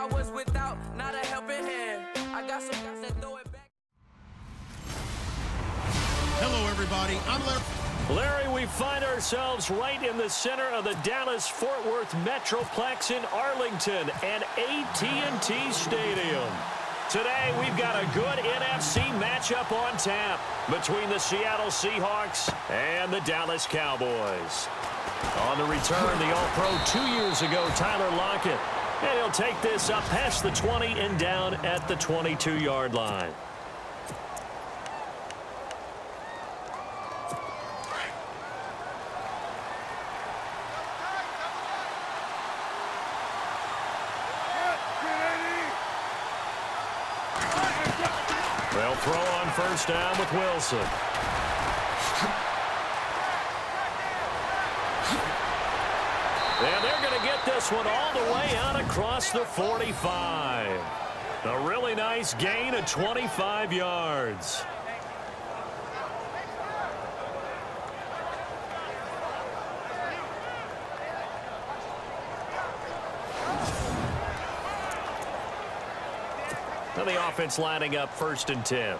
I was without, not a helping hand. I got some guys that throw it back. Hello, everybody. I'm Larry, we find ourselves right in the center of the Dallas-Fort Worth Metroplex in Arlington and AT&T Stadium. Today, we've got a good NFC matchup on tap between the Seattle Seahawks and the Dallas Cowboys. On the return, the All-Pro 2 years ago, Tyler Lockett. And he'll take this up past the 20 and down at the 22-yard line. They'll throw on first down with Wilson. And they're going to get this one all the way out across the 45. A really nice gain of 25 yards. And the offense lining up 1st and 10.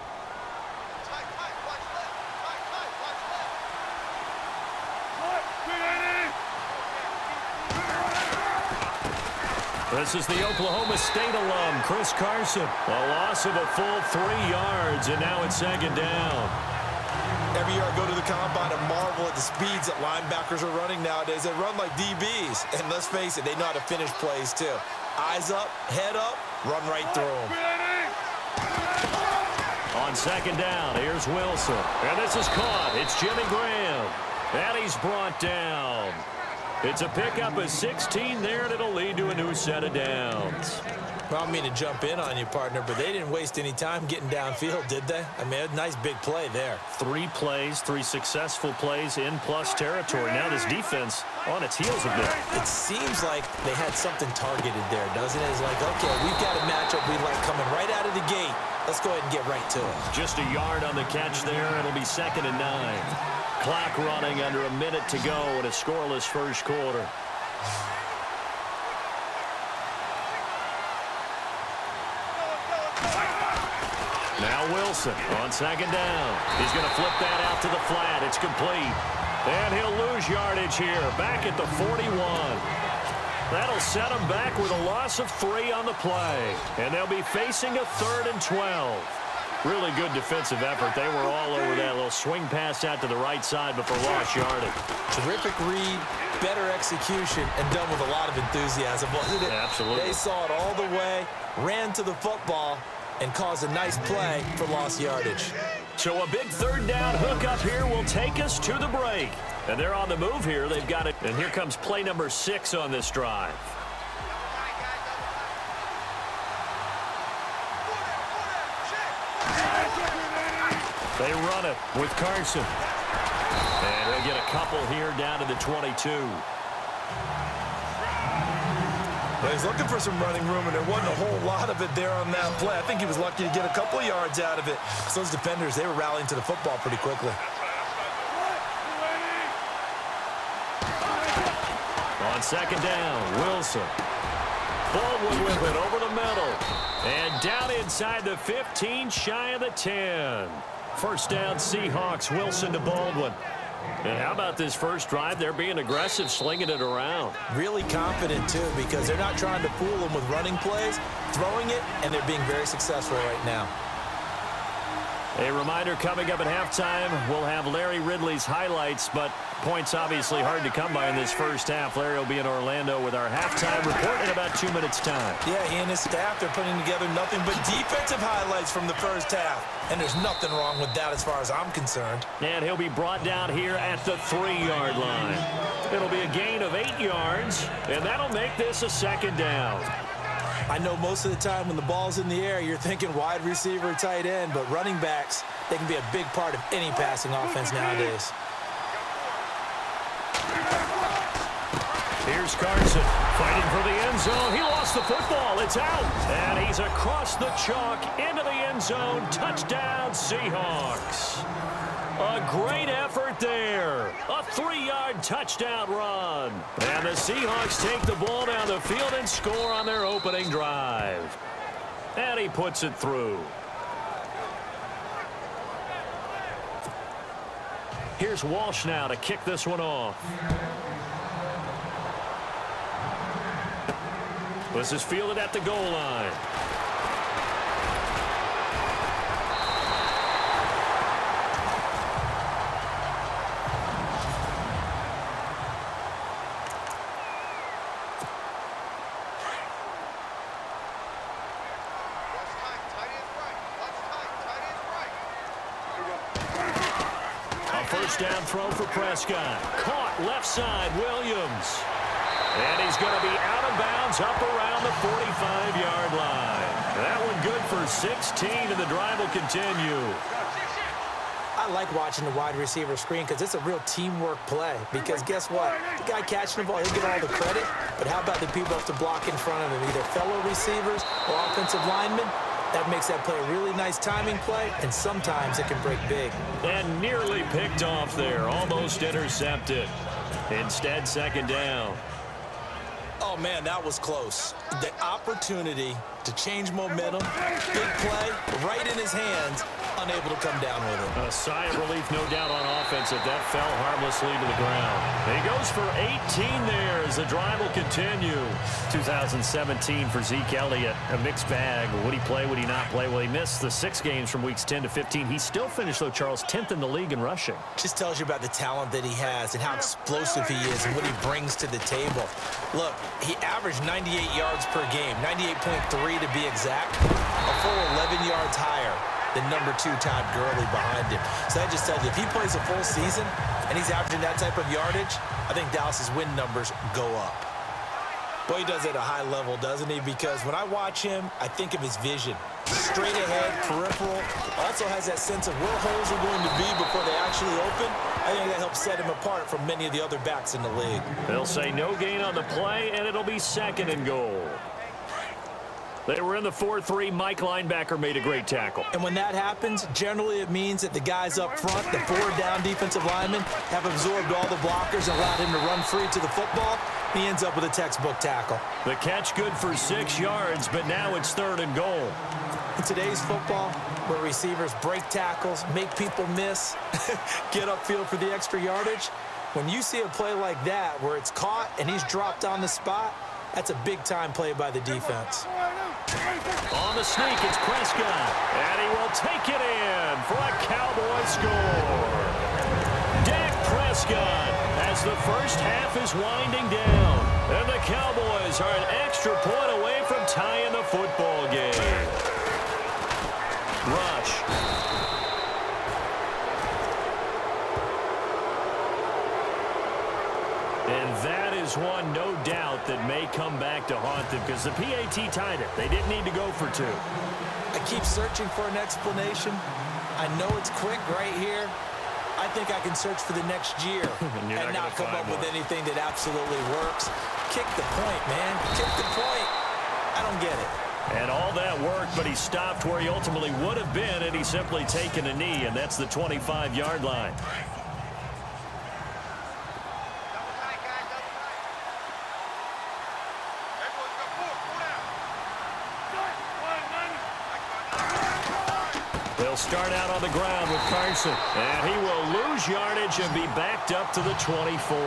This is the Oklahoma State alum, Chris Carson. A loss of a full 3 yards, and now it's 2nd down. Every year I go to the combine and marvel at the speeds that linebackers are running nowadays. They run like DBs, and let's face it, they know how to finish plays too. Eyes up, head up, run right through them. On 2nd down, here's Wilson. And this is caught. It's Jimmy Graham. And he's brought down. It's a pickup of 16 there, and it'll lead to a new set of downs. Well, I don't mean to jump in on you, partner, but they didn't waste any time getting downfield, did they? I mean, a nice big play there. 3 plays, 3 successful plays in plus territory. Now this defense on its heels a bit. It seems like they had something targeted there, doesn't it? It's like, okay, we've got a matchup we like coming right out of the gate. Let's go ahead and get right to it. Just a yard on the catch there. It'll be 2nd and 9. Clock running under a minute to go in a scoreless first quarter. Now Wilson on 2nd down. He's going to flip that out to the flat. It's complete. And he'll lose yardage here. Back at the 41. That'll set him back with a loss of 3 on the play. And they'll be facing a 3rd and 12. Really good defensive effort. They were all over that little swing pass out to the right side before lost yardage. Terrific read, better execution, and done with a lot of enthusiasm, wasn't it? Absolutely. They saw it all the way, ran to the football, and caused a nice play for lost yardage. So a big 3rd down hook up here will take us to the break. And they're on the move here. They've got it. And here comes play number 6 on this drive. They run it with Carson. And he'll get a couple here down to the 22. Well, he's looking for some running room, and there wasn't a whole lot of it there on that play. I think he was lucky to get a couple of yards out of it. So those defenders, they were rallying to the football pretty quickly. On 2nd down, Wilson. Baldwin with it over the middle. And down inside the 15, shy of the 10. First down, Seahawks. Wilson to Baldwin. And how about this first drive? They're being aggressive, slinging it around. Really confident, too, because they're not trying to fool them with running plays, throwing it, and they're being very successful right now. A reminder coming up at halftime, we'll have Larry Ridley's highlights, but points obviously hard to come by in this first half. Larry will be in Orlando with our halftime report in about 2 minutes' time. Yeah, he and his staff, they're putting together nothing but defensive highlights from the first half. And there's nothing wrong with that as far as I'm concerned. And he'll be brought down here at the 3-yard line. It'll be a gain of 8 yards, and that'll make this a 2nd down. I know most of the time when the ball's in the air, you're thinking wide receiver, tight end, but running backs, they can be a big part of any passing offense nowadays. Here's Carson fighting for the end zone. He lost the football. It's out. And he's across the chalk into the end zone. Touchdown, Seahawks. A great effort there. A 3-yard touchdown run. And the Seahawks take the ball down the field and score on their opening drive. And he puts it through. Here's Walsh now to kick this one off. This is fielded at the goal line. First down throw for Prescott. Caught left side, Williams. And he's going to be out of bounds up around the 45-yard line. That one good for 16, and the drive will continue. I like watching the wide receiver screen because it's a real teamwork play. Because guess what? The guy catching the ball, he'll get all the credit. But how about the people have to block in front of him, either fellow receivers or offensive linemen? That makes that play a really nice timing play, and sometimes it can break big. And nearly picked off there, almost intercepted. Instead, second down. Oh, man, that was close. The opportunity to change momentum, big play, right in his hands, unable to come down with it. A sigh of relief, no doubt, on offense if that fell harmlessly to the ground. He goes for 18 there as the drive will continue. 2017 for Zeke Elliott, a mixed bag. Would he play, would he not play? Well, he missed the 6 games from weeks 10 to 15. He still finished, though, Charles, 10th in the league in rushing. Just tells you about the talent that he has and how explosive he is and what he brings to the table. Look, he averaged 98 yards per game, 98.3 to be exact, a full 11 yards higher than number 2 Todd Gurley behind him. So that just tells you, if he plays a full season and he's averaging that type of yardage, I think Dallas's win numbers go up. Boy, he does it at a high level, doesn't he? Because when I watch him, I think of his vision. Straight ahead, peripheral, also has that sense of where holes are going to be before they actually open. I think that helps set him apart from many of the other backs in the league. They'll say no gain on the play, and it'll be 2nd and goal. They were in the 4-3. Mike linebacker made a great tackle. And when that happens, generally it means that the guys up front, the 4-down defensive linemen, have absorbed all the blockers and allowed him to run free to the football. He ends up with a textbook tackle. The catch good for 6 yards, but now it's 3rd and goal. In today's football, where receivers break tackles, make people miss, get upfield for the extra yardage, when you see a play like that where it's caught and he's dropped on the spot, that's a big-time play by the defense. On the sneak, it's Prescott. And he will take it in for a Cowboy score. Dak Prescott, as the first half is winding down. And the Cowboys are an extra point away from tying the football game. Rush. And that is one, no doubt, that may come back to haunt them because the PAT tied it. They didn't need to go for 2. I keep searching for an explanation. I know it's quick right here. I think I can search for the next year and not come up with anything that absolutely works. Kick the point, man. Kick the point. I don't get it. And all that worked, but he stopped where he ultimately would have been, and he's simply taken a knee, and that's the 25-yard line. They'll start out on the ground with Carson. And he will lose yardage and be backed up to the 24.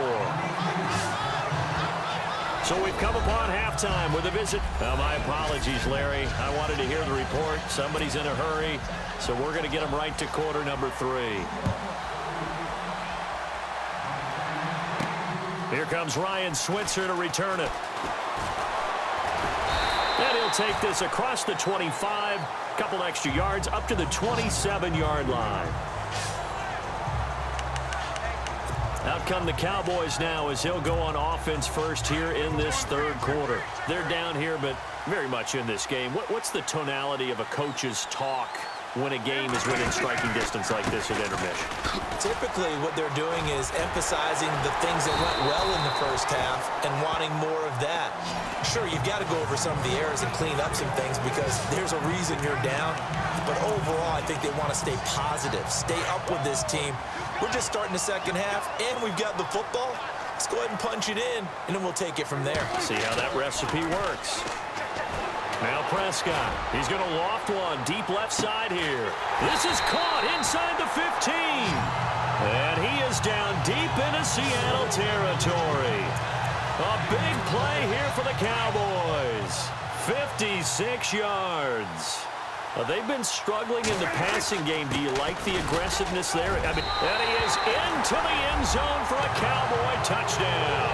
So we've come upon halftime with a visit. My apologies, Larry. I wanted to hear the report. Somebody's in a hurry. So we're going to get him right to quarter number 3. Here comes Ryan Switzer to return it. And he'll take this across the 25. Couple extra yards up to the 27-yard line. Out come the Cowboys now as he'll go on offense first here in this 3rd quarter. They're down here, but very much in this game. What's the tonality of a coach's talk when a game is within striking distance like this at intermission? Typically, what they're doing is emphasizing the things that went well in the first half and wanting more of that. Sure, you've got to go over some of the errors and clean up some things because there's a reason you're down. But overall, I think they want to stay positive, stay up with this team. We're just starting the second half, and we've got the football. Let's go ahead and punch it in, and then we'll take it from there. See how that recipe works. Now Prescott. He's going to loft one deep left side here. This is caught inside the 15. And he is down deep into Seattle territory. A big play here for the Cowboys. 56 yards. They've been struggling in the passing game. Do you like the aggressiveness there? I mean, and he is into the end zone for a Cowboy touchdown.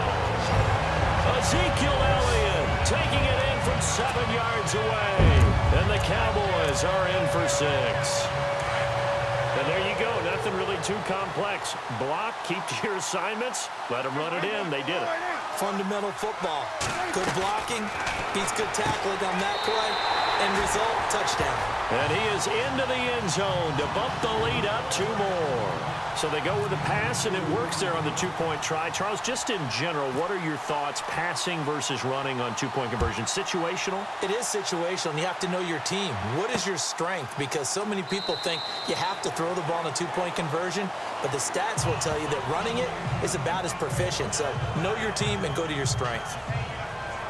Ezekiel Elliott taking it in from 7 yards away. And the Cowboys are in for 6. And there you go. Nothing really too complex. Block, keep to your assignments, let them run it in. They did it. Fundamental football. Good blocking, beats good tackling on that play, and result, touchdown. And he is into the end zone to bump the lead up 2 more. So they go with the pass, and it works there on the 2-point try. Charles, just in general, what are your thoughts passing versus running on 2-point conversion? Situational? It is situational, and you have to know your team. What is your strength? Because so many people think you have to throw the ball in a 2-point conversion, but the stats will tell you that running it is about as proficient. So know your team and go to your strength.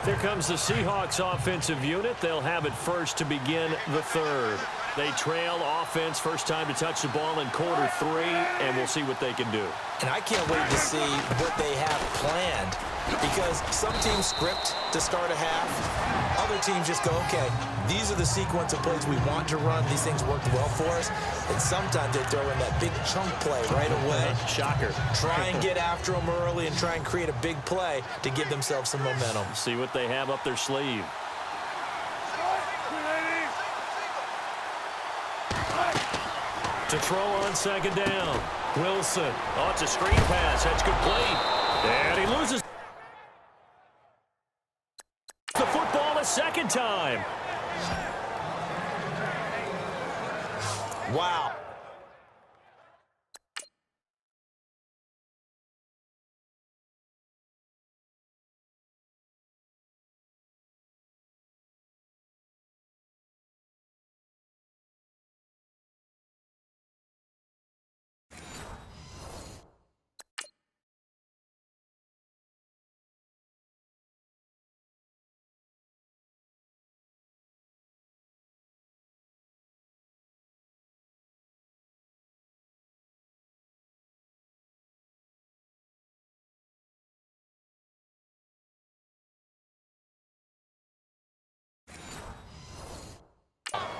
Here comes the Seahawks offensive unit. They'll have it first to begin the third. They trail offense, first time to touch the ball in quarter 3, and we'll see what they can do. And I can't wait to see what they have planned, because some teams script to start a half. Other teams just go, okay, these are the sequence of plays we want to run. These things worked well for us. And sometimes they throw in that big chunk play right away. Shocker. Try and get after them early and try and create a big play to give themselves some momentum. See what they have up their sleeve. To throw on second down. Wilson. Oh, it's a screen pass. That's complete. And he loses the football a second time. Wow.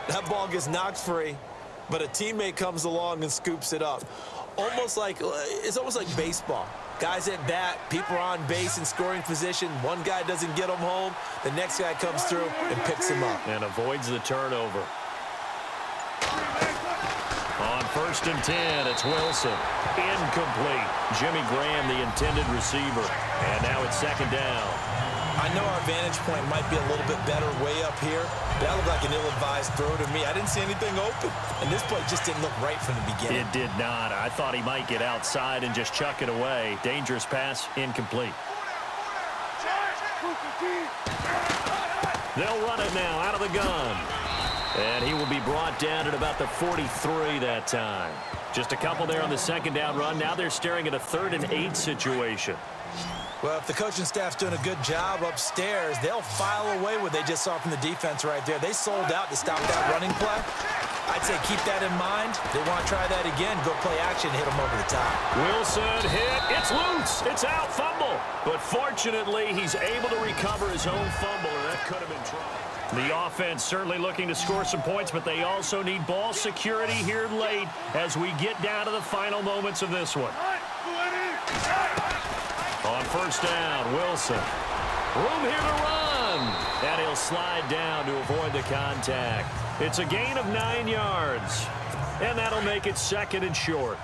That ball gets knocked free, but a teammate comes along and scoops it up. It's almost like baseball. Guys at bat, people are on base in scoring position. One guy doesn't get them home. The next guy comes through and picks him up. And avoids the turnover. On 1st and 10, it's Wilson. Incomplete. Jimmy Graham, the intended receiver. And now it's 2nd down. I know our vantage point might be a little bit better way up here, but that looked like an ill-advised throw to me. I didn't see anything open, and this play just didn't look right from the beginning. It did not. I thought he might get outside and just chuck it away. Dangerous pass, incomplete. They'll run it now out of the gun. And he will be brought down at about the 43 that time. Just a couple there on the 2nd down run. Now they're staring at a 3rd and 8 situation. Well, if the coaching staff's doing a good job upstairs, they'll file away what they just saw from the defense right there. They sold out to stop that running play. I'd say keep that in mind. They want to try that again, go play action, hit them over the top. Wilson hit. It's loose. It's out. Fumble. But fortunately, he's able to recover his own fumble, and that could have been trouble. The offense certainly looking to score some points, but they also need ball security here late as we get down to the final moments of this one. On 1st down, Wilson. Room here to run. And he'll slide down to avoid the contact. It's a gain of 9 yards. And that'll make it 2nd and short.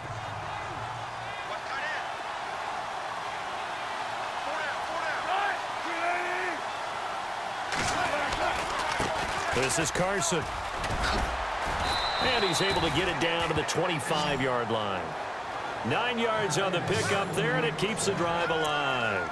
This is Carson. And he's able to get it down to the 25-yard line. 9 yards on the pickup there, and it keeps the drive alive.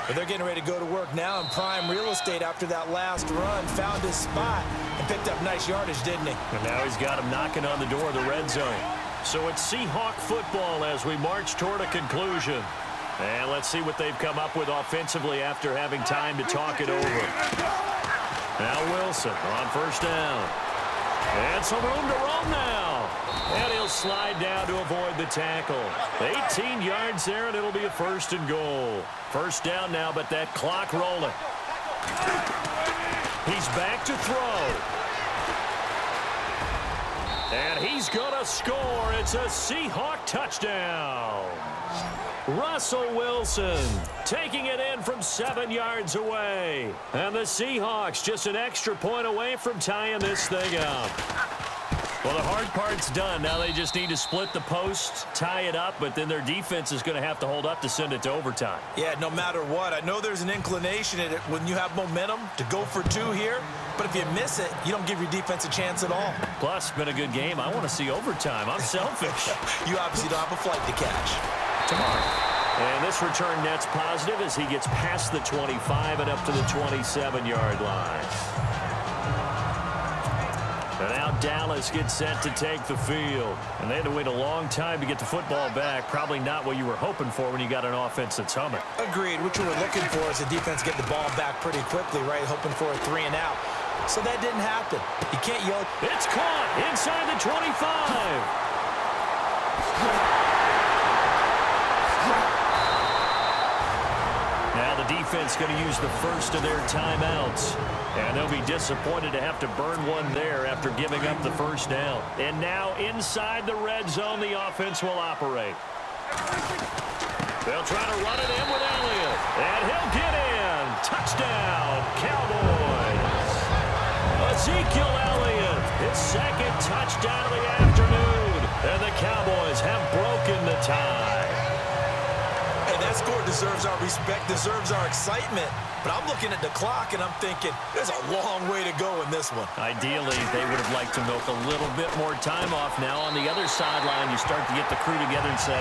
But they're getting ready to go to work now in prime real estate after that last run. Found his spot and picked up nice yardage, didn't he? And now he's got him knocking on the door of the red zone. So it's Seahawk football as we march toward a conclusion. And let's see what they've come up with offensively after having time to talk it over. Now Wilson on first down. And some room to roam now. And he'll slide down to avoid the tackle. 18 yards there, and it'll be a first and goal. First down now, but that clock rolling. He's back to throw. And he's going to score. It's a Seahawk touchdown. Russell Wilson taking it in from 7 yards away. And the Seahawks just an extra point away from tying this thing up. Well, the hard part's done. Now they just need to split the post, tie it up, but then their defense is going to have to hold up to send it to overtime. Yeah, no matter what. I know there's an inclination in it when you have momentum to go for two here, but if you miss it, you don't give your defense a chance at all. Plus, it's been a good game. I want to see overtime. I'm selfish. You obviously don't have a flight to catch. Tomorrow. And this return net's positive as he gets past the 25 and up to the 27-yard line. And now Dallas gets set to take the field. And they had to wait a long time to get the football back. Probably not what you were hoping for when you got an offense that's humming. Agreed. What you were looking for is the defense get the ball back pretty quickly, right? Hoping for a 3 and out. So that didn't happen. You can't yell. It's caught inside the 25. Now the defense going to use the first of their timeouts. And they'll be disappointed to have to burn one there after giving up the first down. And now inside the red zone, the offense will operate. They'll try to run it in with Elliott. And he'll get in. Touchdown, Cowboys. Ezekiel Elliott, his second touchdown of the afternoon. And the Cowboys have broken the tie. That score deserves our respect, deserves our excitement. But I'm looking at the clock, and I'm thinking, there's a long way to go in this one. Ideally, they would have liked to milk a little bit more time off. Now, on the other sideline, you start to get the crew together and say,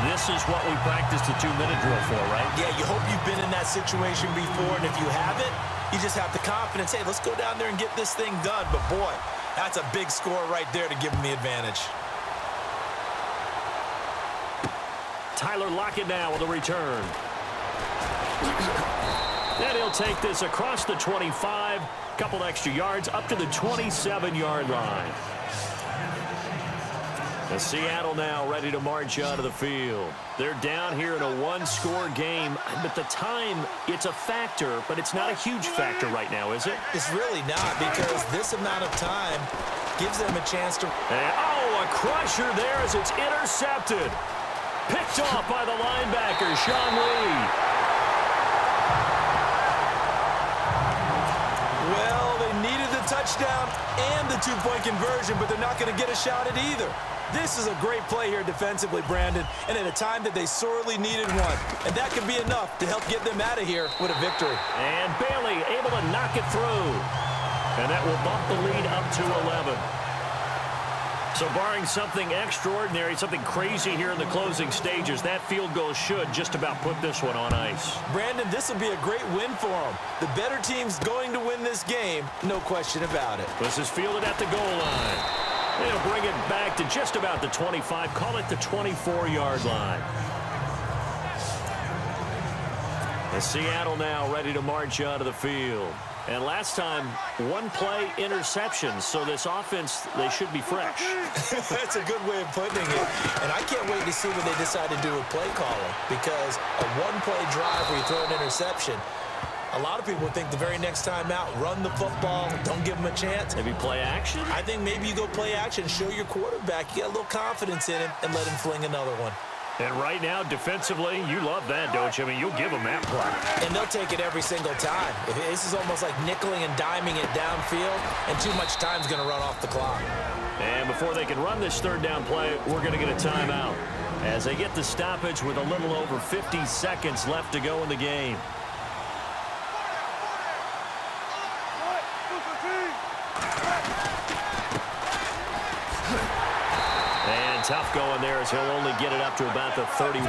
this is what we practiced a 2-minute drill for, right? Yeah, you hope you've been in that situation before, and if you haven't, you just have the confidence, hey, let's go down there and get this thing done. But, boy, that's a big score right there to give them the advantage. Tyler Lockett now with a return. And he'll take this across the 25, couple extra yards up to the 27-yard line. And Seattle now ready to march out of the field. They're down here in a one-score game, but the time, it's a factor, but it's not a huge factor right now, is it? It's really not, because this amount of time gives them a chance to... a crusher there as it's intercepted. Picked off by the linebacker, Sean Lee. Well, they needed the touchdown and the two-point conversion, but they're not going to get a shot at either. This is a great play here defensively, Brandon, and at a time that they sorely needed one. And that could be enough to help get them out of here with a victory. And Bailey able to knock it through. And that will bump the lead up to 11. So barring something extraordinary, something crazy here in the closing stages, that field goal should just about put this one on ice. Brandon, this will be a great win for them. The better team's going to win this game, no question about it. This is fielded at the goal line. They'll bring it back to just about the 25, call it the 24-yard line. And Seattle now ready to march out of the field. And last time, one play interception. So this offense, they should be fresh. That's a good way of putting it. And I can't wait to see what they decide to do with play calling. Because a one-play drive where you throw an interception, a lot of people think the very next time out, run the football, don't give them a chance. Maybe play action? I think maybe you go play action, show your quarterback you got a little confidence in him, and let him fling another one. And right now, defensively, you love that, don't you? I mean, you'll give them that play. And they'll take it every single time. This is almost like nickeling and diming it downfield, and too much time's going to run off the clock. And before they can run this third down play, we're going to get a timeout as they get the stoppage with a little over 50 seconds left to go in the game. tough going there as he'll only get it up to about the 31.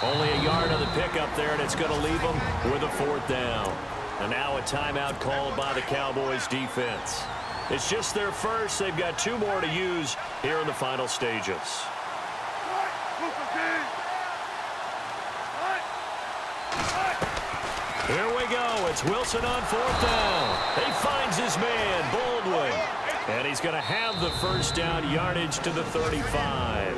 Only a yard on the pickup there, and it's going to leave him with a 4th down. And now a timeout called by the Cowboys defense. It's just their first. They've got 2 more to use here in the final stages. Here we go. It's Wilson on 4th down. He finds his man, Baldwin. And he's going to have the first down, yardage to the 35.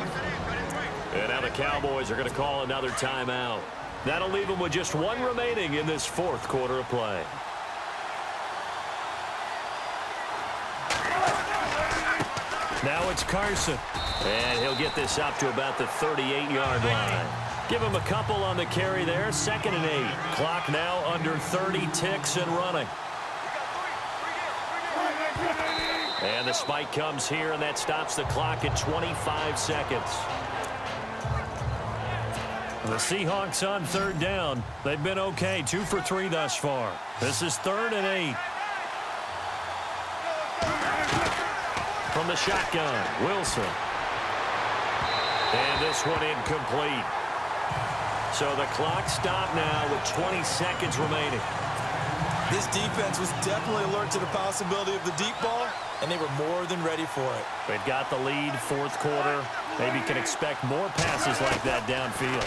And now the Cowboys are going to call another timeout. That'll leave them with just 1 remaining in this 4th quarter of play. Now it's Carson. And he'll get this up to about the 38-yard line. Give him a couple on the carry there. 2nd and 8. Clock now under 30 ticks and running. And the spike comes here, and that stops the clock at 25 seconds. The Seahawks on 3rd down. They've been okay. 2 for 3 thus far. This is 3rd and 8. From the shotgun, Wilson. And this one incomplete. So the clock stopped now with 20 seconds remaining. This defense was definitely alert to the possibility of the deep ball, and they were more than ready for it. They've got the lead, 4th quarter. Maybe can expect more passes like that downfield.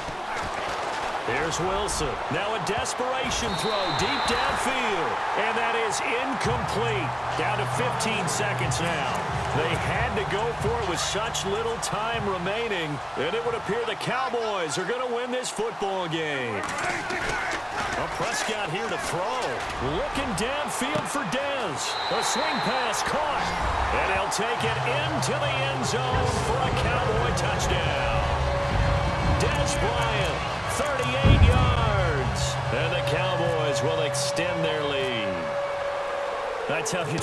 Here's Wilson. Now a desperation throw deep downfield. And that is incomplete. Down to 15 seconds now. They had to go for it with such little time remaining. And it would appear the Cowboys are going to win this football game. Well, Prescott here to throw. Looking downfield for Dez. A swing pass caught. And he'll take it into the end zone for a Cowboy touchdown. Dez Bryant, 38 yards. And the Cowboys will extend their lead. I tell you.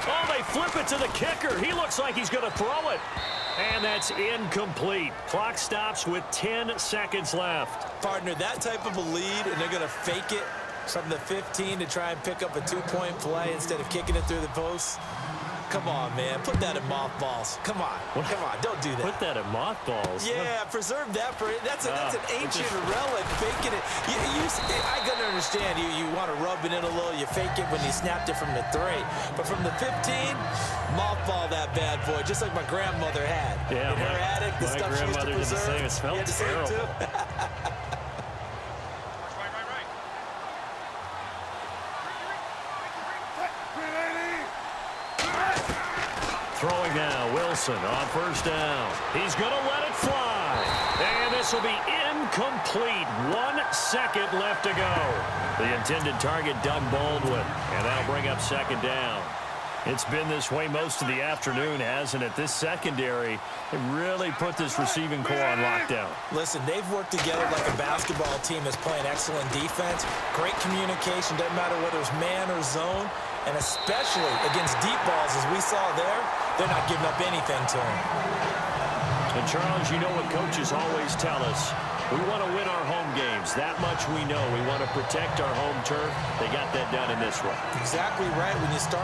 Oh, they flip it to the kicker. He looks like he's going to throw it. And that's incomplete. Clock stops with 10 seconds left. Partner, that type of a lead, and they're going to fake it from the 15 to try and pick up a 2-point play instead of kicking it through the post. Come on, man. Put that in mothballs. Come on. Come on. Don't do that. Put that in mothballs? Yeah, preserve that for it. That's an ancient relic. Faking it. I can understand. You want to rub it in a little. You fake it when you snapped it from the 3. But from the 15, mothball that bad boy, just like my grandmother had. Yeah, in her attic, the stuff she used to preserve. It smelled terrible. Throwing now, Wilson on 1st down. He's going to let it fly. And this will be incomplete. 1 second left to go. The intended target, Doug Baldwin. And that'll bring up 2nd down. It's been this way most of the afternoon, hasn't it? This secondary really put this receiving core on lockdown. Listen, they've worked together like a basketball team that's playing excellent defense. Great communication, doesn't matter whether it's man or zone. And especially against deep balls, as we saw there, they're not giving up anything to them. And, Charles, you know what coaches always tell us. We want to win our home games. That much we know. We want to protect our home turf. They got that done in this one. Exactly right. When you start